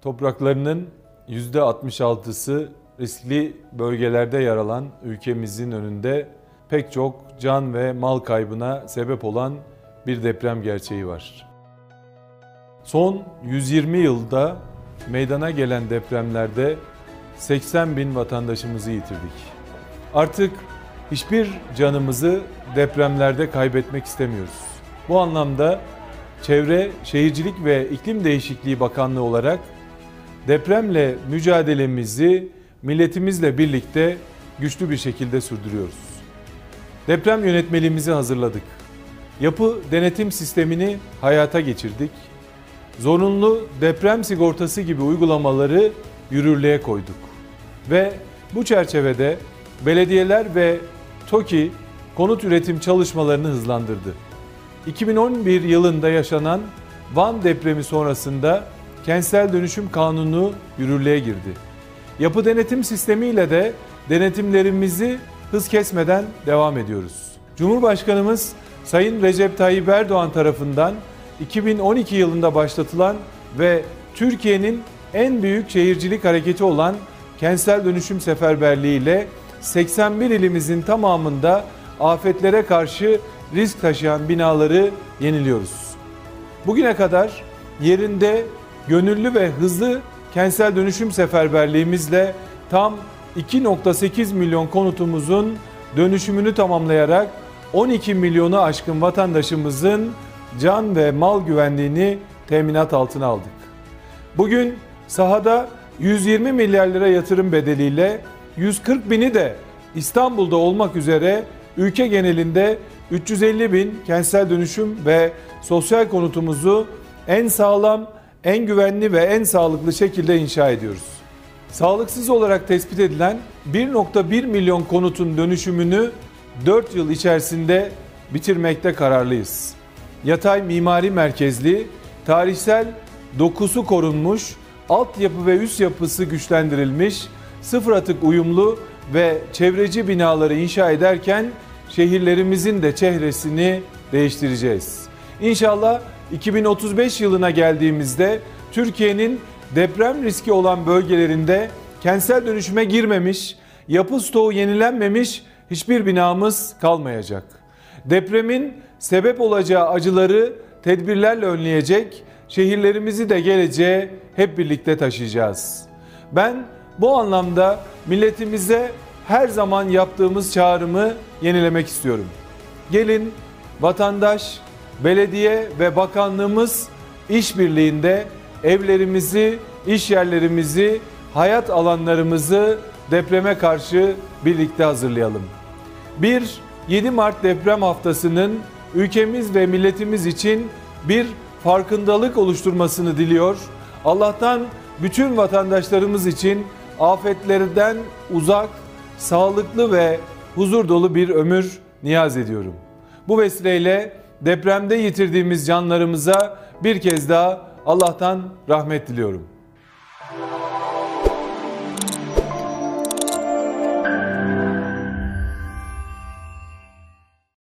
Topraklarının %66'sı riskli bölgelerde yer alan ülkemizin önünde pek çok can ve mal kaybına sebep olan bir deprem gerçeği var. Son 120 yılda meydana gelen depremlerde 80 bin vatandaşımızı yitirdik. Artık hiçbir canımızı depremlerde kaybetmek istemiyoruz. Bu anlamda Çevre, Şehircilik ve İklim Değişikliği Bakanlığı olarak depremle mücadelemizi milletimizle birlikte güçlü bir şekilde sürdürüyoruz. Deprem yönetmeliğimizi hazırladık. Yapı denetim sistemini hayata geçirdik. Zorunlu deprem sigortası gibi uygulamaları yürürlüğe koyduk. Ve bu çerçevede belediyeler ve TOKİ konut üretim çalışmalarını hızlandırdı. 2011 yılında yaşanan Van depremi sonrasında Kentsel Dönüşüm Kanunu yürürlüğe girdi. Yapı denetim sistemiyle de denetimlerimizi hız kesmeden devam ediyoruz. Cumhurbaşkanımız Sayın Recep Tayyip Erdoğan tarafından 2012 yılında başlatılan ve Türkiye'nin en büyük şehircilik hareketi olan Kentsel Dönüşüm Seferberliği ile 81 ilimizin tamamında afetlere karşı risk taşıyan binaları yeniliyoruz. Bugüne kadar yerinde gönüllü ve hızlı kentsel dönüşüm seferberliğimizle tam 2,8 milyon konutumuzun dönüşümünü tamamlayarak 12 milyonu aşkın vatandaşımızın can ve mal güvenliğini teminat altına aldık. Bugün sahada 120 milyar lira yatırım bedeliyle 140 bini de İstanbul'da olmak üzere ülke genelinde 350 bin kentsel dönüşüm ve sosyal konutumuzu en sağlam, en güvenli ve en sağlıklı şekilde inşa ediyoruz. Sağlıksız olarak tespit edilen 1,1 milyon konutun dönüşümünü 4 yıl içerisinde bitirmekte kararlıyız. Yatay mimari merkezli, tarihsel dokusu korunmuş, altyapı ve üst yapısı güçlendirilmiş, sıfır atık uyumlu ve çevreci binaları inşa ederken şehirlerimizin de çehresini değiştireceğiz. İnşallah 2035 yılına geldiğimizde Türkiye'nin deprem riski olan bölgelerinde kentsel dönüşüme girmemiş, yapı stoğu yenilenmemiş hiçbir binamız kalmayacak. Depremin sebep olacağı acıları tedbirlerle önleyecek, şehirlerimizi de geleceğe hep birlikte taşıyacağız. Ben bu anlamda milletimize her zaman yaptığımız çağrımı yenilemek istiyorum. Gelin vatandaş, belediye ve bakanlığımız işbirliğinde evlerimizi, iş yerlerimizi, hayat alanlarımızı depreme karşı birlikte hazırlayalım. 1-7 Mart deprem haftasının ülkemiz ve milletimiz için bir farkındalık oluşturmasını diliyor. Allah'tan bütün vatandaşlarımız için afetlerden uzak, sağlıklı ve huzur dolu bir ömür niyaz ediyorum. Bu vesileyle depremde yitirdiğimiz canlarımıza bir kez daha Allah'tan rahmet diliyorum.